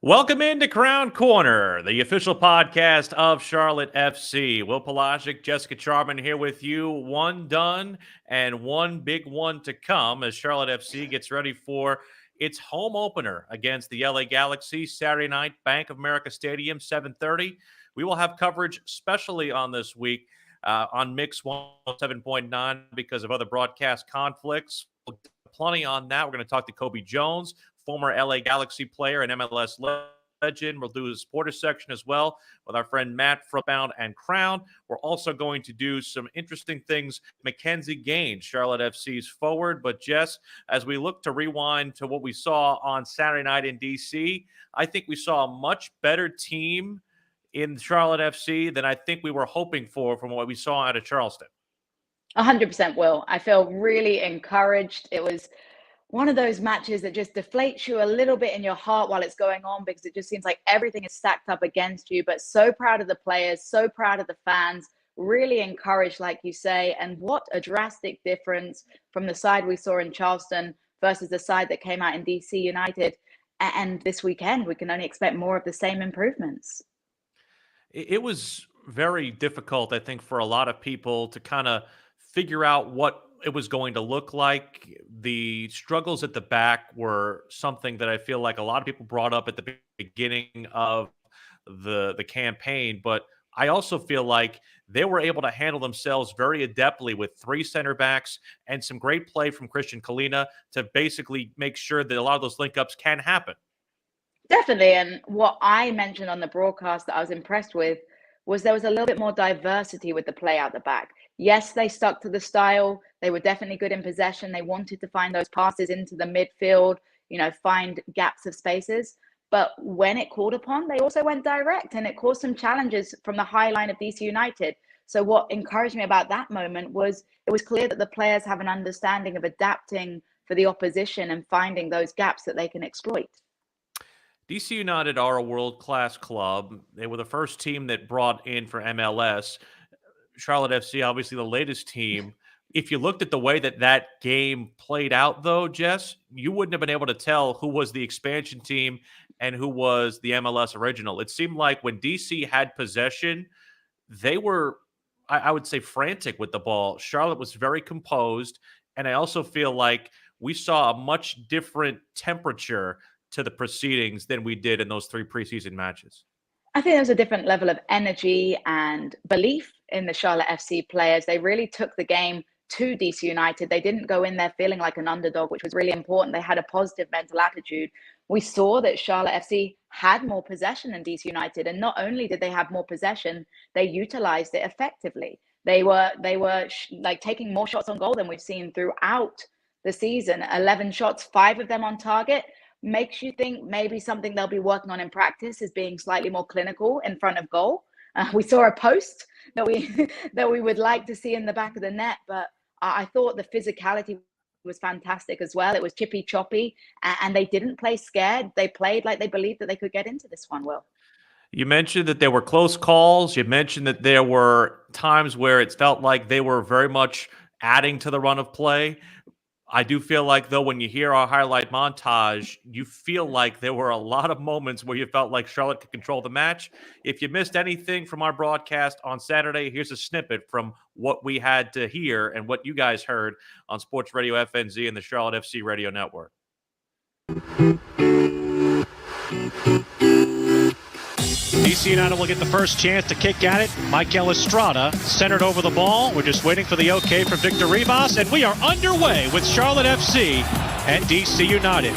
Welcome into Crown Corner, the official podcast of Charlotte FC. Will Pelagic, Jessica Charman here with you. One done and one big one to come as Charlotte FC gets ready for its home opener against the LA Galaxy Saturday night, Bank of America Stadium, 7:30. We will have coverage specially on this week on Mix 107.9 because of other broadcast conflicts. Plenty on that. We're going to talk to Cobi Jones, former LA Galaxy player and MLS legend. We'll do the supporter section as well with our friend Matt from Southbound Crown. We're also going to do some interesting things. McKinze Gaines, Charlotte FC's forward. But Jess, as we look to rewind to what we saw on Saturday night in DC, I think we saw a much better team in Charlotte FC than I think we were hoping for from what we saw out of Charleston. 100% Will. I feel really encouraged. It was one of those matches that just deflates you a little bit in your heart while it's going on because it just seems like everything is stacked up against you. But so proud of the players, so proud of the fans, really encouraged, like you say. And what a drastic difference from the side we saw in Charleston versus the side that came out in DC United. And this weekend, we can only expect more of the same improvements. It was very difficult, I think, for a lot of people to kind of figure out what it was going to look like. The struggles at the back were something that I feel like a lot of people brought up at the beginning of the campaign, but I also feel like they were able to handle themselves very adeptly with three center backs and some great play from Christian Kalina to basically make sure that a lot of those link ups can happen. Definitely. And what I mentioned on the broadcast that I was impressed with was there was a little bit more diversity with the play out the back. Yes, they stuck to the style. They were definitely good in possession. They wanted to find those passes into the midfield, find gaps of spaces. But when it called upon, they also went direct, and it caused some challenges from the high line of DC United. So what encouraged me about that moment was it was clear that the players have an understanding of adapting for the opposition and finding those gaps that they can exploit. DC United are a world-class club. They were the first team that brought in for MLS. Charlotte FC, obviously the latest team. If you looked at the way that game played out, though, Jess, you wouldn't have been able to tell who was the expansion team and who was the MLS original. It seemed like when DC had possession, they were, I would say, frantic with the ball. Charlotte was very composed, and I also feel like we saw a much different temperature to the proceedings than we did in those three preseason matches. I think there was a different level of energy and belief in the Charlotte FC players. They really took the game to DC United. They didn't go in there feeling like an underdog, which was really important. They had a positive mental attitude. We saw that Charlotte FC had more possession than DC United. And not only did they have more possession, they utilized it effectively. They were like taking more shots on goal than we've seen throughout the season. 11 shots, 5 of them on target. Makes you think maybe something they'll be working on in practice is being slightly more clinical in front of goal. We saw a post that we would like to see in the back of the net, but I thought the physicality was fantastic as well. It was chippy choppy, and they didn't play scared. They played like they believed that they could get into this one, Will. You mentioned that there were close calls. You mentioned that there were times where it felt like they were very much adding to the run of play. I do feel like, though, when you hear our highlight montage, you feel like there were a lot of moments where you felt like Charlotte could control the match. If you missed anything from our broadcast on Saturday, here's a snippet from what we had to hear and what you guys heard on Sports Radio FNZ and the Charlotte FC Radio Network. DC United will get the first chance to kick at it. Michael Estrada centered over the ball. We're just waiting for the okay from Victor Rivas, and we are underway with Charlotte FC and DC United.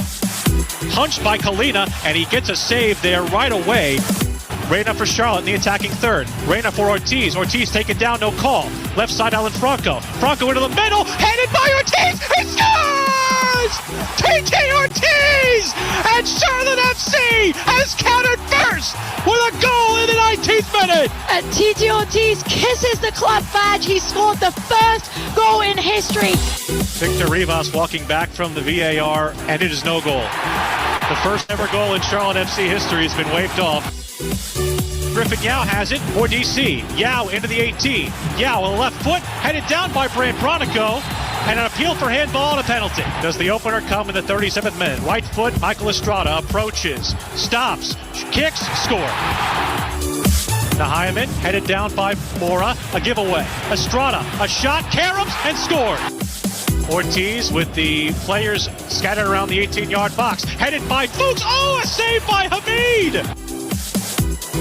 Punched by Kalina, and he gets a save there right away. Reyna for Charlotte in the attacking third. Reyna for Ortiz. Ortiz taken down, no call. Left side, Alan Franco. Franco into the middle, headed by Ortiz. He scores! TT Ortiz! And Charlotte FC has countered first with a goal in the 19th minute. And TT Ortiz kisses the club badge. He scored the first goal in history. Victor Rivas walking back from the VAR, and it is no goal. The first ever goal in Charlotte FC history has been waved off. Griffin Yao has it for DC. Yao into the 18. Yao with a left foot, headed down by Bronico, and an appeal for handball and a penalty. Does the opener come in the 37th minute? Right foot, Michael Estrada approaches, stops, kicks, score. Nahiaman headed down by Mora, a giveaway. Estrada, a shot, caroms, and scored. Ortiz with the players scattered around the 18-yard box, headed by Fuchs. Oh, a save by Hamid!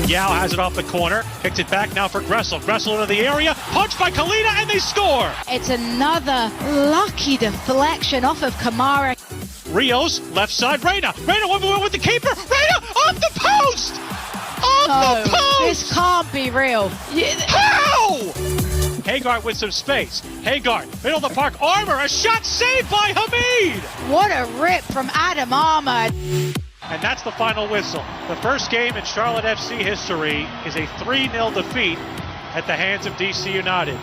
Yao has it off the corner, kicks it back now for Gressel. Gressel into the area, punched by Kalina, and they score! It's another lucky deflection off of Kamara. Rios, left side, Reyna. Reyna 1v1 with the keeper. Reyna off the post! Off the post! This can't be real. How? Hagar with some space. Hagar, middle of the park, Armour, a shot saved by Hamid! What a rip from Adam Armour. And that's the final whistle. The first game in Charlotte FC history is a 3-0 defeat at the hands of DC United.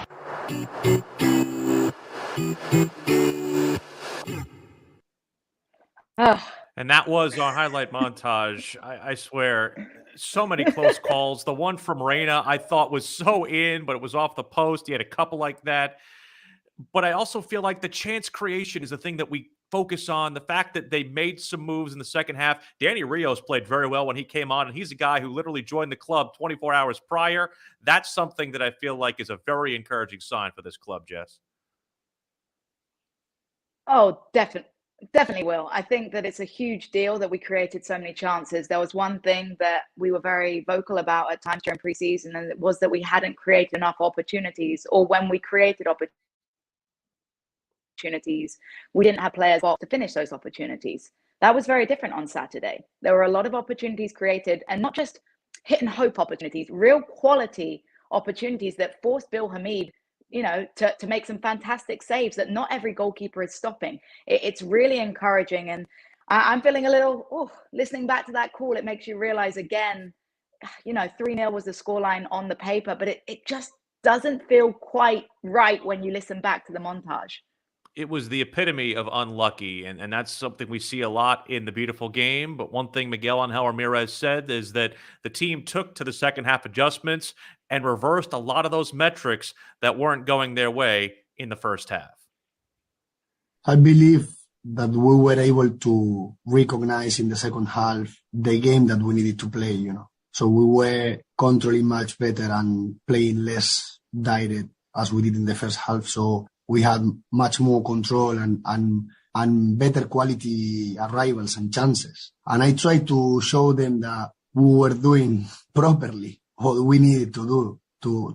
And that was our highlight montage. I swear, so many close calls. The one from Reyna I thought was so in, but it was off the post. He had a couple like that. But I also feel like the chance creation is the thing that we focus on. The fact that they made some moves in the second half. Danny Rios played very well when he came on, and he's a guy who literally joined the club 24 hours prior. That's something that I feel like is a very encouraging sign for this club, Jess. Oh, definitely will. I think that it's a huge deal that we created so many chances. There was one thing that we were very vocal about at times during preseason, and it was that we hadn't created enough opportunities, or when we created opportunities, we didn't have players to finish those opportunities. That was very different on Saturday. There were a lot of opportunities created, and not just hit and hope opportunities, real quality opportunities that forced Bill Hamid, to make some fantastic saves that not every goalkeeper is stopping. It's really encouraging. And I'm feeling a little, listening back to that call, it makes you realize again, 3-0 was the scoreline on the paper, but it just doesn't feel quite right when you listen back to the montage. It was the epitome of unlucky, and that's something we see a lot in the beautiful game. But one thing Miguel Angel Ramirez said is that the team took to the second half adjustments and reversed a lot of those metrics that weren't going their way in the first half. I believe that we were able to recognize in the second half the game that we needed to play, So we were controlling much better and playing less direct as we did in the first half. So we had much more control and better quality arrivals and chances. And I tried to show them that we were doing properly what we needed to do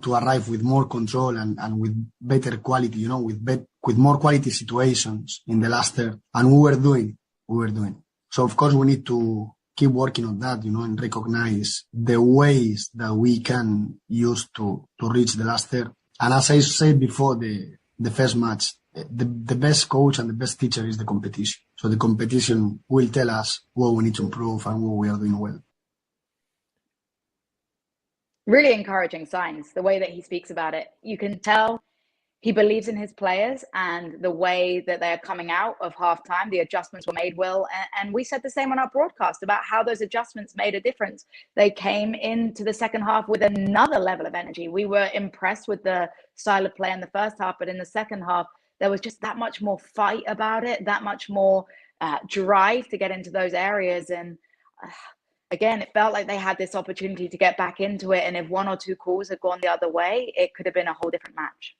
to arrive with more control and with better quality, with more quality situations in the last third. And we were doing. So of course we need to keep working on that, and recognize the ways that we can use to reach the last third. And as I said before, the first match, the best coach and the best teacher is the competition. So the competition will tell us what we need to improve and what we are doing well. Really encouraging signs, the way that he speaks about it. You can tell he believes in his players and the way that they're coming out of halftime. The adjustments were made well. And we said the same on our broadcast about how those adjustments made a difference. They came into the second half with another level of energy. We were impressed with the style of play in the first half, but in the second half, there was just that much more fight about it, that much more drive to get into those areas. And again, it felt like they had this opportunity to get back into it. And if one or two calls had gone the other way, it could have been a whole different match.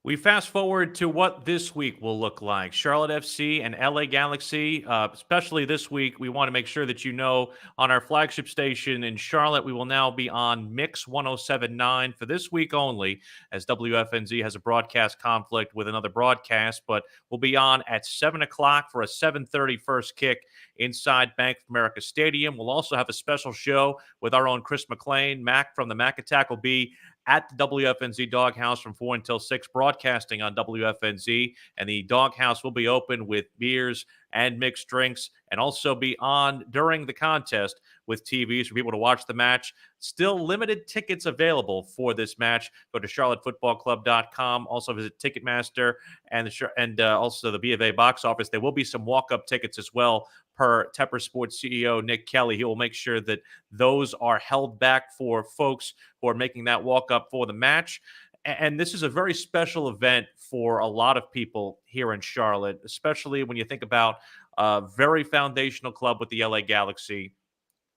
We fast forward to what this week will look like. Charlotte FC and LA Galaxy, especially this week, we want to make sure that you know on our flagship station in Charlotte, we will now be on Mix 107.9 for this week only, as WFNZ has a broadcast conflict with another broadcast, but we'll be on at 7 o'clock for a 7:30 first kick inside Bank of America Stadium. We'll also have a special show with our own Chris McLean. Mac from the Mac Attack will be at the WFNZ Doghouse from 4 until 6, broadcasting on WFNZ. And the Doghouse will be open with beers and mixed drinks, and also be on during the contest with TVs for people to watch the match. Still limited tickets available for this match. Go to charlottefootballclub.com. Also visit Ticketmaster and also the B of A box office. There will be some walk-up tickets as well, per Tepper Sports CEO Nick Kelly. He will make sure that those are held back for folks who are making that walk-up for the match. And this is a very special event for a lot of people here in Charlotte, especially when you think about a very foundational club with the LA Galaxy,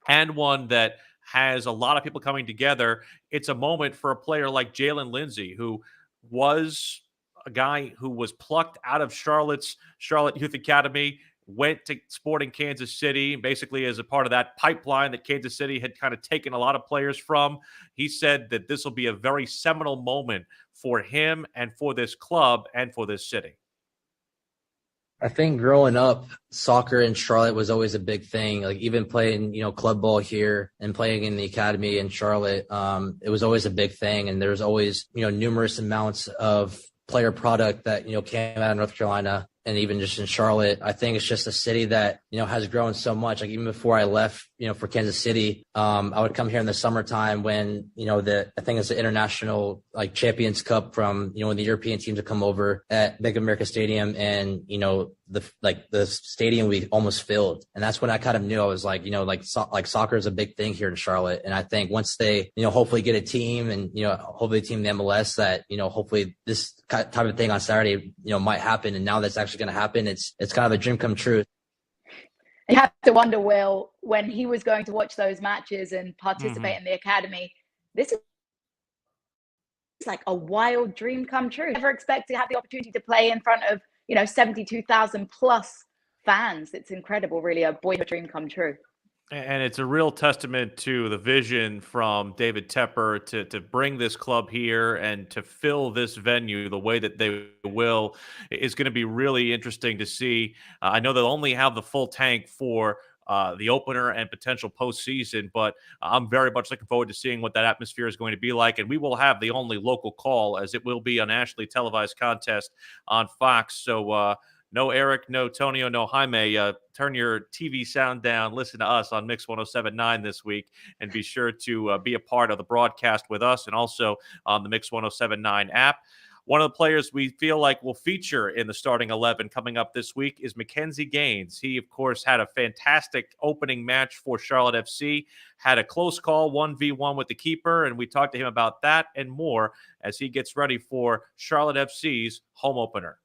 and one that has a lot of people coming together. It's a moment for a player like Jalen Lindsey, who was a guy who was plucked out of Charlotte Youth Academy, went to Sporting Kansas City, basically as a part of that pipeline that Kansas City had kind of taken a lot of players from. He said that this will be a very seminal moment for him and for this club and for this city. I think growing up, soccer in Charlotte was always a big thing. Like even playing, club ball here and playing in the academy in Charlotte, it was always a big thing. And there's always, numerous amounts of player product that, came out of North Carolina and even just in Charlotte. I think it's just a city that, has grown so much. Like even before I left, for Kansas City, I would come here in the summertime when, I think it's the international Champions Cup from, when the European teams would come over at Bank of America Stadium, and, the stadium we almost filled. And that's when I kind of knew I was soccer is a big thing here in Charlotte. And I think once they, hopefully get a team and, hopefully a team in the MLS that, hopefully this type of thing on Saturday, might happen. And now that's actually going to happen. It's kind of a dream come true. You have to wonder, Will, when he was going to watch those matches and participate in the academy, this is like a wild dream come true. Never expect to have the opportunity to play in front of, 72,000 plus fans. It's incredible, really, a boyhood dream come true. And it's a real testament to the vision from David Tepper to bring this club here and to fill this venue the way that they will. Is going to be really interesting to see. I know they'll only have the full tank for the opener and potential postseason, but I'm very much looking forward to seeing what that atmosphere is going to be like. And we will have the only local call, as it will be a nationally televised contest on Fox. So, no Eric, no Tonio, no Jaime. Turn your TV sound down. Listen to us on Mix 107.9 this week, and be sure to be a part of the broadcast with us, and also on the Mix 107.9 app. One of the players we feel like will feature in the starting 11 coming up this week is McKinze Gaines. He, of course, had a fantastic opening match for Charlotte FC, had a close call 1v1 with the keeper, and we talked to him about that and more as he gets ready for Charlotte FC's home opener.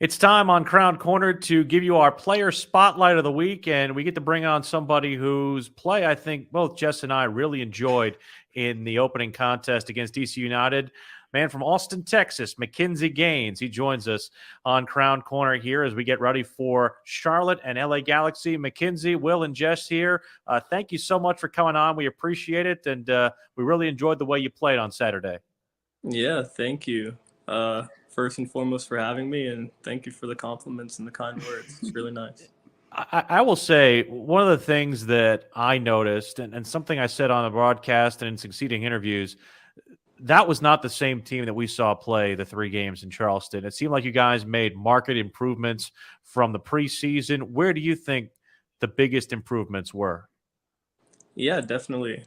It's time on Crown Corner to give you our player spotlight of the week, and we get to bring on somebody whose play I think both Jess and I really enjoyed in the opening contest against DC United. Man from Austin, Texas, McKinze Gaines. He joins us on Crown Corner here as we get ready for Charlotte and LA Galaxy. McKinze, Will, and Jess here. Thank you so much for coming on. We appreciate it, and we really enjoyed the way you played on Saturday. Yeah, thank you. First and foremost for having me, and thank you for the compliments and the kind words. It's really nice. I will say one of the things that I noticed, and something I said on the broadcast and in succeeding interviews, that was not the same team that we saw play the 3 games in Charleston. It seemed like you guys made marked improvements from the preseason. Where do you think the biggest improvements were? Yeah, definitely.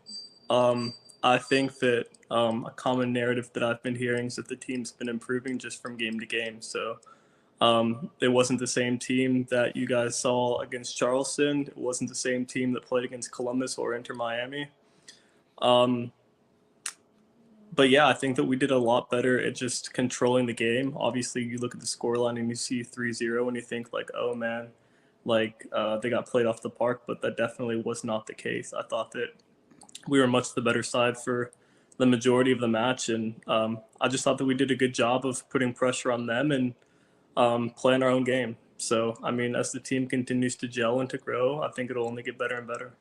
I think that a common narrative that I've been hearing is that the team's been improving just from game to game. So it wasn't the same team that you guys saw against Charleston. It wasn't the same team that played against Columbus or Inter Miami. But yeah, I think that we did a lot better at just controlling the game. Obviously, you look at the scoreline and you see 3-0 and you think oh man, they got played off the park, but that definitely was not the case. I thought that we were much the better side for the majority of the match. And I just thought that we did a good job of putting pressure on them and playing our own game. So, I mean, as the team continues to gel and to grow, I think it'll only get better and better.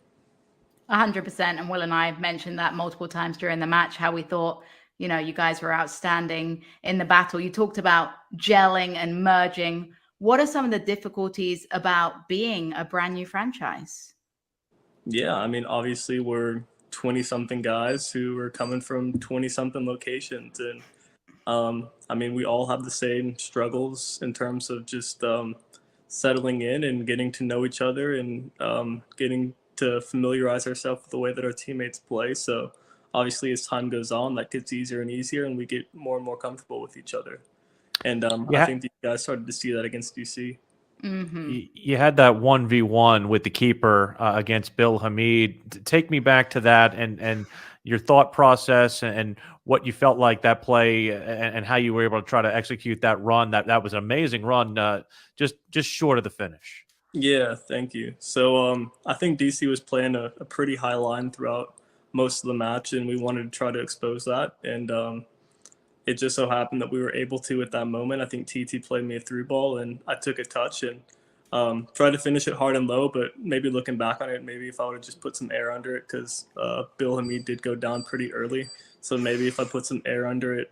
100%. And Will and I mentioned that multiple times during the match, how we thought, you know, you guys were outstanding in the battle. You talked about gelling and merging. What are some of the difficulties about being a brand new franchise? Yeah, I mean, obviously we're 20-something guys who are coming from 20-something locations. And I mean, we all have the same struggles in terms of just settling in and getting to know each other and getting to familiarize ourselves with the way that our teammates play. So obviously as time goes on, that gets easier and easier and we get more and more comfortable with each other. And I think you guys started to see that against DC. Mm-hmm. You had that 1v1 with the keeper against Bill Hamid. Take me back to that and your thought process and what you felt like that play and how you were able to try to execute that run. That was an amazing run, just short of the finish. Yeah, thank you. So I think DC was playing a pretty high line throughout most of the match, and we wanted to try to expose that. And it just so happened that we were able to at that moment. I think TT played me a through ball, and I took a touch and tried to finish it hard and low. But maybe looking back on it, maybe if I would have just put some air under it, because Bill Hamid did go down pretty early. So maybe if I put some air under it,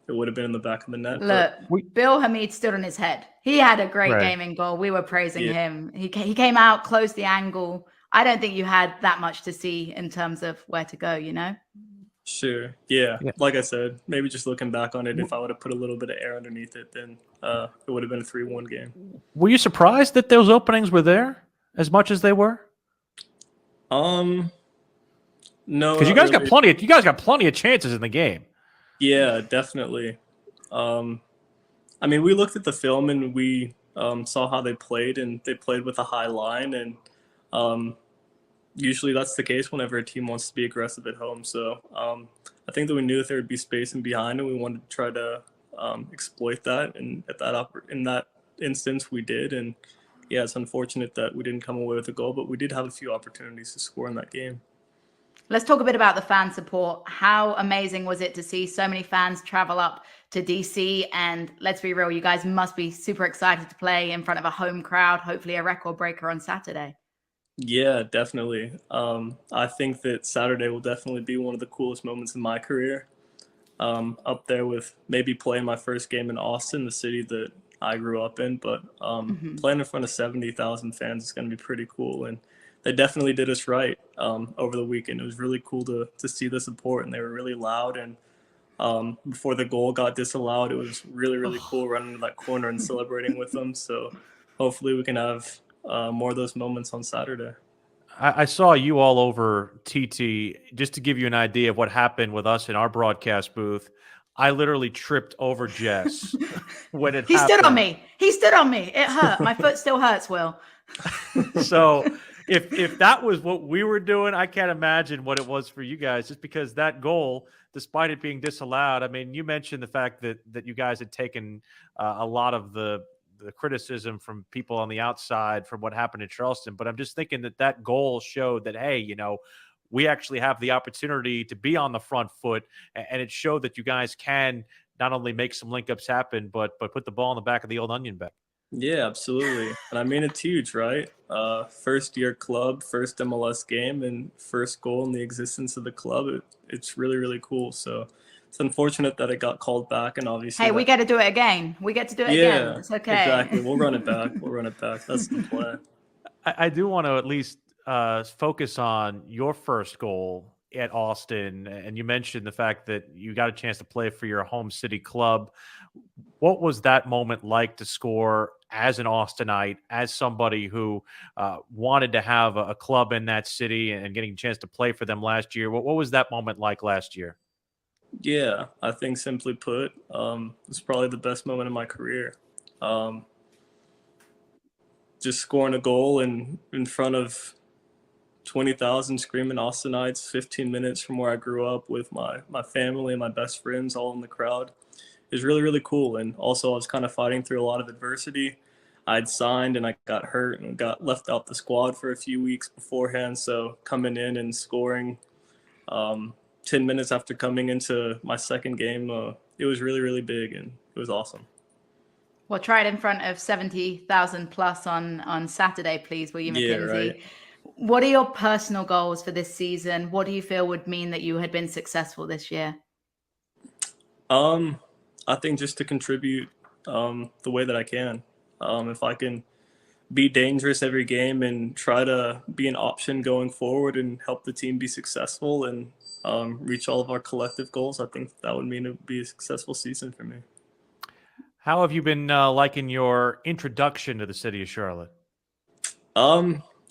it would have been in the back of the net. Look, Bill Hamid stood on his head. He had a great game in goal. We were praising him. He came out, closed the angle. I don't think you had that much to see in terms of where to go, you know? Sure. Yeah. Like I said, maybe just looking back on it, if I would have put a little bit of air underneath it, then it would have been a 3-1 game. Were you surprised that those openings were there as much as they were? No. Because you guys got plenty of chances in the game. Yeah, definitely. I mean, we looked at the film and we saw how they played, and they played with a high line, and usually that's the case whenever a team wants to be aggressive at home. So I think that we knew that there would be space in behind, and we wanted to try to exploit that. And in that instance, we did. And yeah, it's unfortunate that we didn't come away with a goal, but we did have a few opportunities to score in that game. Let's talk a bit about the fan support. How amazing was it to see so many fans travel up to DC? And let's be real, you guys must be super excited to play in front of a home crowd, hopefully a record breaker on Saturday. Yeah, definitely. I think that Saturday will definitely be one of the coolest moments in my career. Up there with maybe playing my first game in Austin, the city that I grew up in, but playing in front of 70,000 fans is going to be pretty cool. And they definitely did us right over the weekend. It was really cool to see the support, and they were really loud. And before the goal got disallowed, it was really, really cool running to that corner and celebrating with them. So hopefully we can have more of those moments on Saturday. I saw you all over TT. Just to give you an idea of what happened with us in our broadcast booth, I literally tripped over Jess when it happened. He stood on me. He stood on me. It hurt. My foot still hurts, Will. So if that was what we were doing, I can't imagine what it was for you guys, just because that goal, despite it being disallowed, I mean, you mentioned the fact that you guys had taken a lot of the criticism from people on the outside from what happened in Charleston. But I'm just thinking that goal showed that, hey, you know, we actually have the opportunity to be on the front foot, and it showed that you guys can not only make some link-ups happen, but put the ball in the back of the old onion bag. Yeah, absolutely. And I mean, it's huge, right? First year club, first MLS game, and first goal in the existence of the club. It's really, really cool. So it's unfortunate that it got called back, and obviously. Hey, we get to do it again. We get to do it again. It's okay. Exactly. We'll run it back. That's the plan. I do want to at least focus on your first goal at Austin, and you mentioned the fact that you got a chance to play for your home city club. What was that moment like to score as an Austinite, as somebody who wanted to have a club in that city and getting a chance to play for them last year? What was that moment like last year? Yeah, I think simply put, it's probably the best moment of my career. Just scoring a goal in front of 20,000 screaming Austinites, 15 minutes from where I grew up with my family and my best friends all in the crowd is really, really cool. And also I was kind of fighting through a lot of adversity. I'd signed and I got hurt and got left out the squad for a few weeks beforehand. So coming in and scoring 10 minutes after coming into my second game, it was really, really big, and it was awesome. Well, try it in front of 70,000 plus on Saturday, please, will you, McKinze? Yeah, right. What are your personal goals for this season? What do you feel would mean that you had been successful this year? I think just to contribute the way that I can. If I can be dangerous every game and try to be an option going forward and help the team be successful and reach all of our collective goals, I think that would mean it would be a successful season for me. How have you been liking your introduction to the city of Charlotte?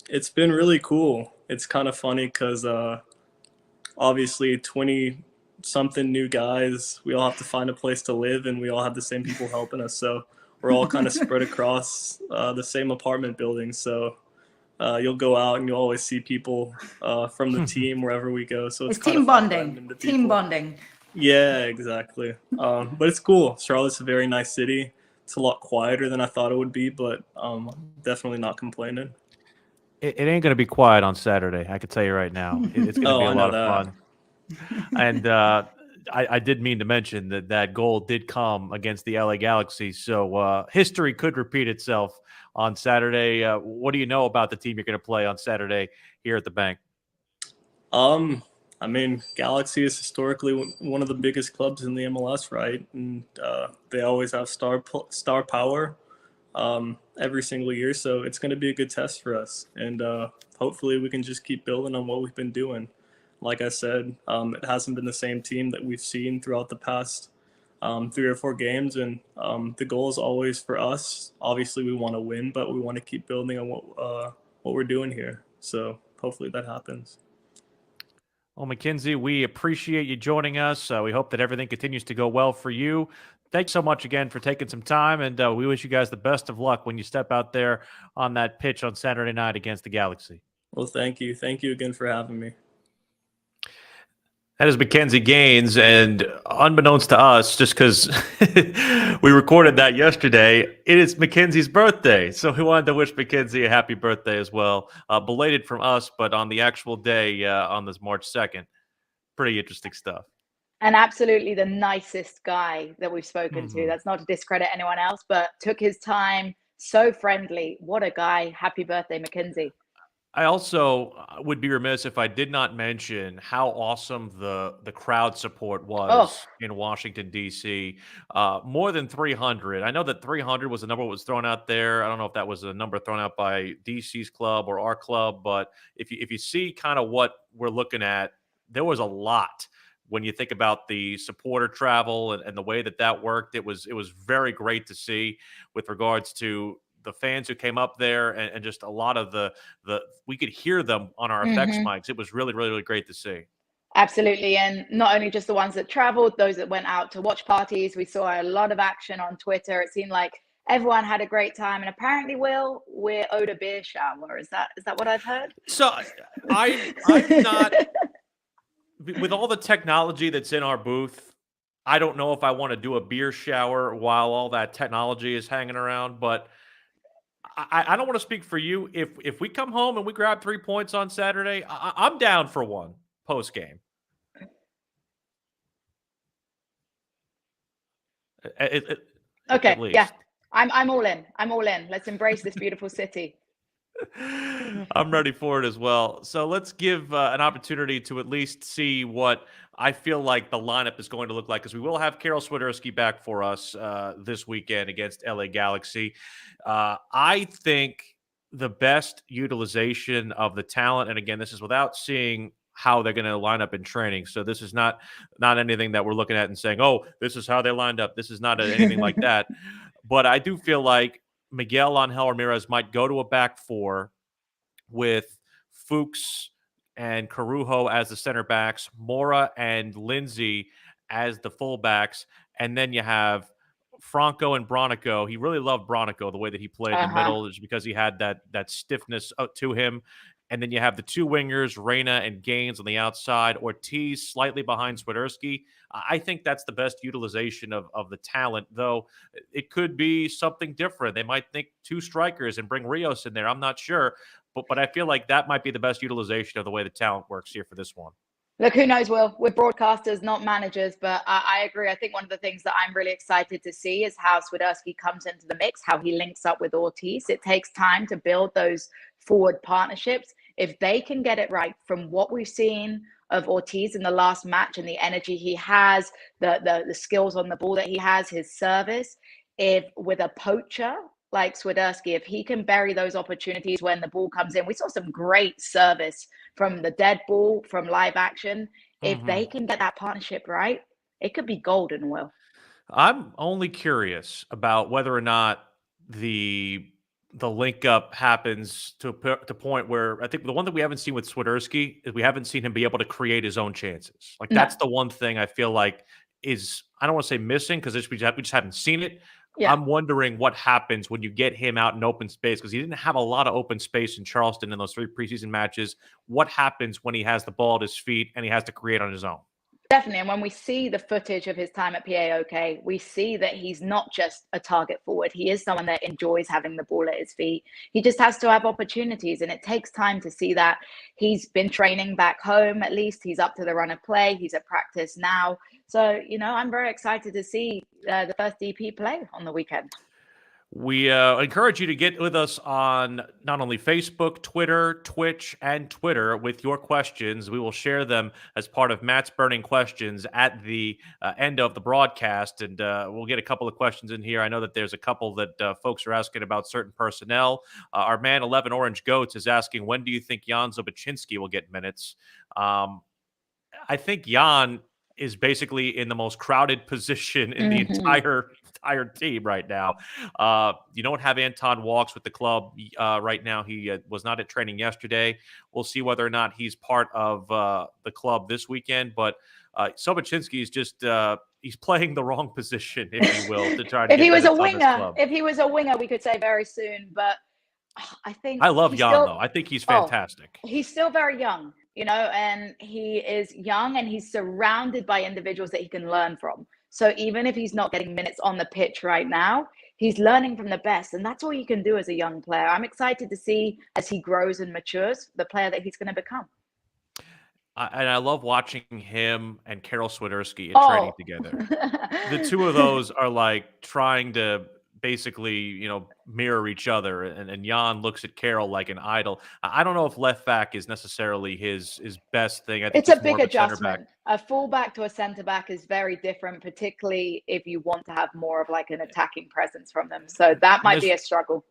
It's been really cool. It's kind of funny because obviously 20-something new guys, we all have to find a place to live, and we all have the same people helping us. So we're all kind of spread across the same apartment building. So you'll go out and you'll always see people from the team wherever we go. So it's team bonding. Team bonding. Yeah, exactly. But it's cool. Charlotte's a very nice city. It's a lot quieter than I thought it would be, but definitely not complaining. It ain't going to be quiet on Saturday. I can tell you right now. It's going to be a lot of fun. And I did mean to mention that goal did come against the LA Galaxy. So history could repeat itself on Saturday. What do you know about the team you're going to play on Saturday here at the Bank? I mean, Galaxy is historically one of the biggest clubs in the MLS, right? And they always have star power every single year. So it's going to be a good test for us. And hopefully we can just keep building on what we've been doing. Like I said, it hasn't been the same team that we've seen throughout the past 3 or 4 games. And the goal is always for us. Obviously, we want to win, but we want to keep building on what we're doing here. So hopefully that happens. Well, McKinze, we appreciate you joining us. We hope that everything continues to go well for you. Thanks so much again for taking some time, and we wish you guys the best of luck when you step out there on that pitch on Saturday night against the Galaxy. Well, thank you. Thank you again for having me. That is McKinze Gaines, and unbeknownst to us, just because we recorded that yesterday, it is McKinze's birthday. So we wanted to wish McKinze a happy birthday as well. Belated from us, but on the actual day, on this March 2nd. Pretty interesting stuff. And absolutely the nicest guy that we've spoken to. That's not to discredit anyone else, but took his time, so friendly. What a guy. Happy birthday, McKinze. I also would be remiss if I did not mention how awesome the crowd support was in Washington, D.C. More than 300. I know that 300 was the number that was thrown out there. I don't know if that was a number thrown out by D.C.'s club or our club, but if you see kind of what we're looking at, there was a lot. When you think about the supporter travel and the way that worked, it was very great to see with regards to the fans who came up there and just a lot of the we could hear them on our effects mics. It was really, really, really great to see. Absolutely. And not only just the ones that traveled, those that went out to watch parties. We saw a lot of action on Twitter. It seemed like everyone had a great time. And apparently, Will, we're owed a beer shower. Is that what I've heard? So I'm not with all the technology that's in our booth. I don't know if I want to do a beer shower while all that technology is hanging around, but I don't want to speak for you. If we come home and we grab 3 points on Saturday, I'm down for one post game. Okay, yeah, I'm all in. I'm all in. Let's embrace this beautiful city. I'm ready for it as well. So let's give an opportunity to at least see what I feel like the lineup is going to look like, because we will have Karol Swiderski back for us this weekend against LA Galaxy. I think the best utilization of the talent, and again, this is without seeing how they're going to line up in training. So this is not anything that we're looking at and saying, oh, this is how they lined up. This is not anything like that. But I do feel like Miguel Angel Ramirez might go to a back four with Fuchs and Corujo as the center backs, Mora and Lindsay as the fullbacks, and then you have Franco and Bronico. He really loved Bronico, the way that he played in the middle, is because he had that stiffness to him. And then you have the two wingers, Reyna and Gaines on the outside, Ortiz slightly behind Swiderski. I think that's the best utilization of the talent, though it could be something different. They might think two strikers and bring Rios in there. I'm not sure. But I feel like that might be the best utilization of the way the talent works here for this one. Look, who knows, Will? We're broadcasters, not managers, but I agree. I think one of the things that I'm really excited to see is how Swiderski comes into the mix, how he links up with Ortiz. It takes time to build those forward partnerships. If they can get it right, from what we've seen of Ortiz in the last match and the energy he has, the skills on the ball that he has, his service, if with a poacher like Swiderski, if he can bury those opportunities when the ball comes in, we saw some great service from the dead ball, from live action. If they can get that partnership right, it could be golden, Will. I'm only curious about whether or not the link up happens to the point where I think the one that we haven't seen with Swiderski is we haven't seen him be able to create his own chances. Like that's the one thing I feel like is, I don't want to say missing because we just haven't seen it. Yeah. I'm wondering what happens when you get him out in open space, because he didn't have a lot of open space in Charleston in those 3 preseason matches. What happens when he has the ball at his feet and he has to create on his own? Definitely. And when we see the footage of his time at PAOK, we see that he's not just a target forward. He is someone that enjoys having the ball at his feet. He just has to have opportunities, and it takes time to see that. He's been training back home, at least. He's up to the run of play. He's at practice now. So, I'm very excited to see the first DP play on the weekend. We encourage you to get with us on not only Facebook, Twitter, Twitch, and Twitter with your questions. We will share them as part of Matt's Burning Questions at the end of the broadcast, and we'll get a couple of questions in here. I know that there's a couple that folks are asking about certain personnel. Our man 11 Orange Goats is asking, when do you think Jan Zubachinski will get minutes? I think Jan is basically in the most crowded position in the entire team right now. You don't have Anton Walks with the club right now. He was not at training yesterday. We'll see whether or not he's part of the club this weekend. But Sobachinski is just he's playing the wrong position, if you will, to try to if get he was a minutes on this winger, club. if he was a winger, we could say very soon. But I love Jan though. I think he's fantastic. He's still very young. And he is young and he's surrounded by individuals that he can learn from. So even if he's not getting minutes on the pitch right now, he's learning from the best. And that's all you can do as a young player. I'm excited to see as he grows and matures, the player that he's going to become. And I love watching him and Karol Swiderski in training together. The two of those are like trying to basically, mirror each other. And Jan looks at Karol like an idol. I don't know if left back is necessarily his best thing. I think it's a big adjustment. A fullback to a centre back is very different, particularly if you want to have more of like an attacking presence from them. So that might be a struggle.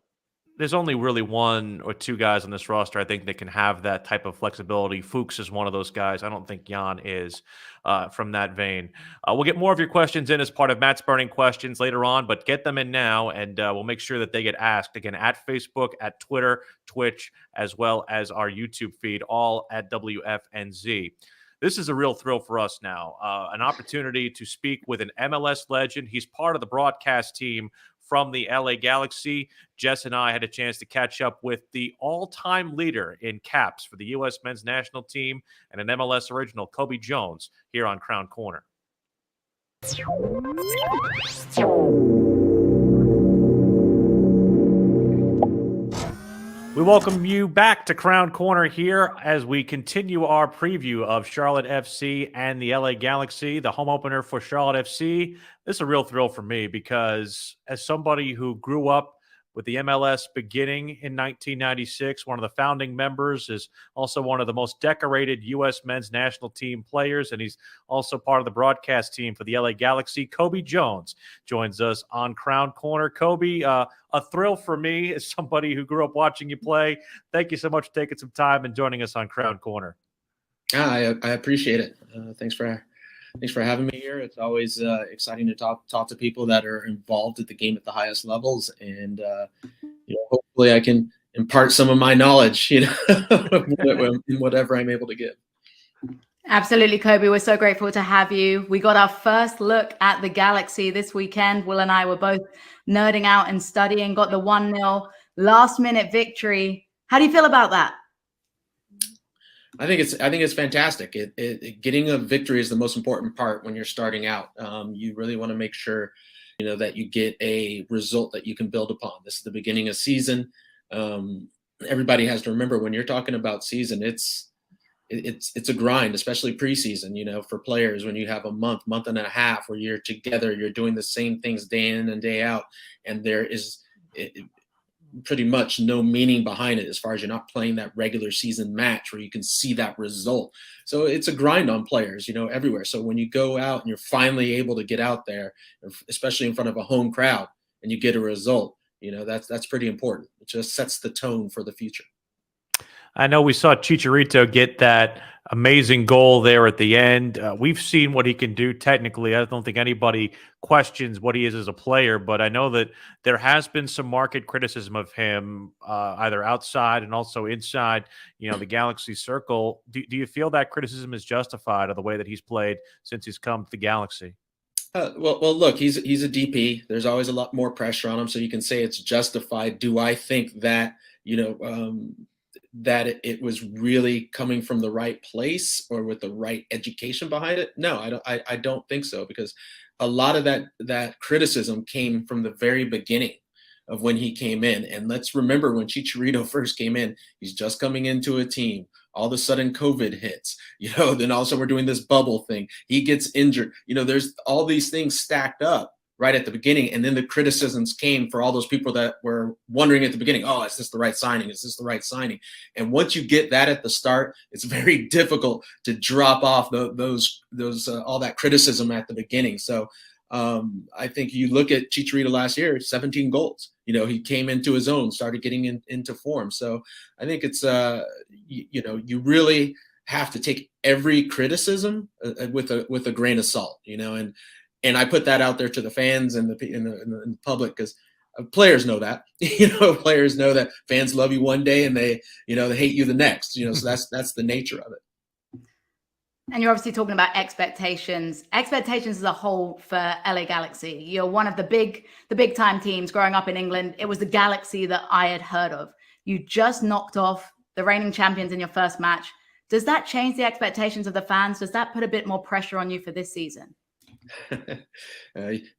There's only really 1 or 2 guys on this roster, I think, that can have that type of flexibility. Fuchs is one of those guys. I don't think Jan is from that vein. We'll get more of your questions in as part of Matt's Burning Questions later on, but get them in now, and we'll make sure that they get asked, again, at Facebook, at Twitter, Twitch, as well as our YouTube feed, all at WFNZ. This is a real thrill for us now, an opportunity to speak with an MLS legend. He's part of the broadcast team from the LA Galaxy. Jess and I had a chance to catch up with the all-time leader in caps for the U.S. men's national team and an MLS original, Cobi Jones, here on Crown Corner. We welcome you back to Crown Corner here as we continue our preview of Charlotte FC and the LA Galaxy, the home opener for Charlotte FC. This is a real thrill for me because as somebody who grew up with the MLS beginning in 1996, one of the founding members, is also one of the most decorated U.S. men's national team players, and he's also part of the broadcast team for the LA Galaxy. Cobi Jones joins us on Crown Corner. Cobi, a thrill for me as somebody who grew up watching you play. Thank you so much for taking some time and joining us on Crown Corner. I appreciate it. Thanks for having me here. It's always exciting to talk to people that are involved at the game at the highest levels, and hopefully I can impart some of my knowledge, in whatever I'm able to give. Absolutely, Cobi. We're so grateful to have you. We got our first look at the Galaxy this weekend. Will and I were both nerding out and studying, got the 1-0 last-minute victory. How do you feel about that? I think it's fantastic. Getting a victory is the most important part when you're starting out. You really want to make sure, that you get a result that you can build upon. This is the beginning of season. Everybody has to remember when you're talking about season, it's it's a grind, especially preseason, for players, when you have a month and a half where you're together, you're doing the same things day in and day out. And there is pretty much no meaning behind it, as far as you're not playing that regular season match where you can see that result. So it's a grind on players, everywhere. So when you go out and you're finally able to get out there, especially in front of a home crowd, and you get a result, that's pretty important. It just sets the tone for the future. I know we saw Chicharito get that amazing goal there at the end. We've seen what he can do technically. I don't think anybody questions what he is as a player, but I know that there has been some market criticism of him, either outside and also inside, the Galaxy circle. Do you feel that criticism is justified of the way that he's played since he's come to the Galaxy? Well, look, he's a DP. There's always a lot more pressure on him, so you can say it's justified. Do I think that, that it was really coming from the right place or with the right education behind it? No, I don't think so, because a lot of that criticism came from the very beginning of when he came in. And let's remember, when Chicharito first came in, he's just coming into a team. All of a sudden COVID hits, then also we're doing this bubble thing. He gets injured. There's all these things stacked up right at the beginning. And then the criticisms came for all those people that were wondering at the beginning, oh, is this the right signing? Is this the right signing? And once you get that at the start, it's very difficult to drop off those all that criticism at the beginning. So I think you look at Chicharito last year, 17 goals. He came into his own, started getting into form. So I think it's, you really have to take every criticism with a grain of salt, and I put that out there to the fans and the public, because players know that. Players know that fans love you one day and they hate you the next. So that's the nature of it. And you're obviously talking about expectations as a whole for LA Galaxy. You're one of the big time teams growing up in England. It was the Galaxy that I had heard of. You just knocked off the reigning champions in your first match. Does that change the expectations of the fans? Does that put a bit more pressure on you for this season?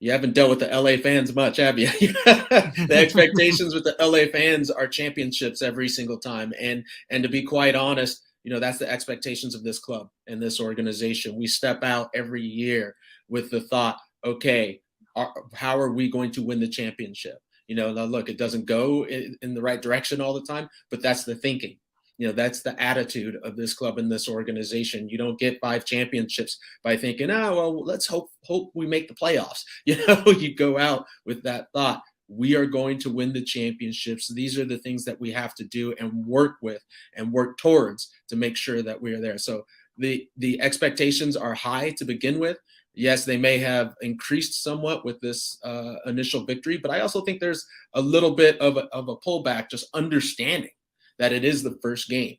You haven't dealt with the LA fans much, have you? The expectations with the LA fans are championships every single time. And to be quite honest, that's the expectations of this club and this organization. We step out every year with the thought, okay, how are we going to win the championship? Now look, it doesn't go in the right direction all the time, but that's the thinking. That's the attitude of this club and this organization. You don't get 5 championships by thinking, let's hope we make the playoffs. You go out with that thought. We are going to win the championships. These are the things that we have to do and work with and work towards to make sure that we are there. So the expectations are high to begin with. Yes, they may have increased somewhat with this initial victory, but I also think there's a little bit of a pullback, just understanding that it is the first game,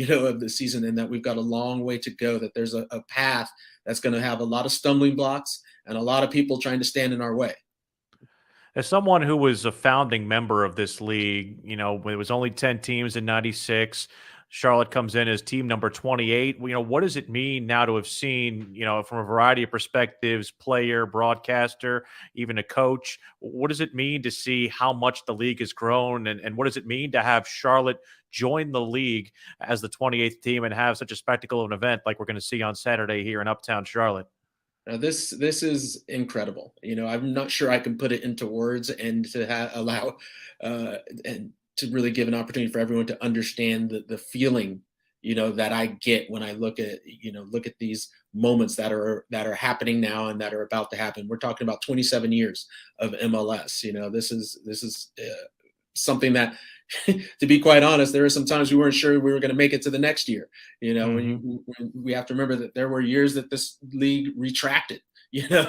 of the season, and that we've got a long way to go, that there's a path that's going to have a lot of stumbling blocks and a lot of people trying to stand in our way. As someone who was a founding member of this league, when it was only 10 teams in 96, Charlotte comes in as team number 28. What does it mean now to have seen, from a variety of perspectives, player, broadcaster, even a coach? What does it mean to see how much the league has grown? And what does it mean to have Charlotte join the league as the 28th team and have such a spectacle of an event like we're going to see on Saturday here in Uptown Charlotte? Now, this is incredible. I'm not sure I can put it into words, and to allow and to really give an opportunity for everyone to understand the feeling, that I get when I look at these moments that are happening now and that are about to happen. We're talking about 27 years of MLS. This is something that, to be quite honest, there are some times we weren't sure we were going to make it to the next year. When we have to remember that there were years that this league retracted.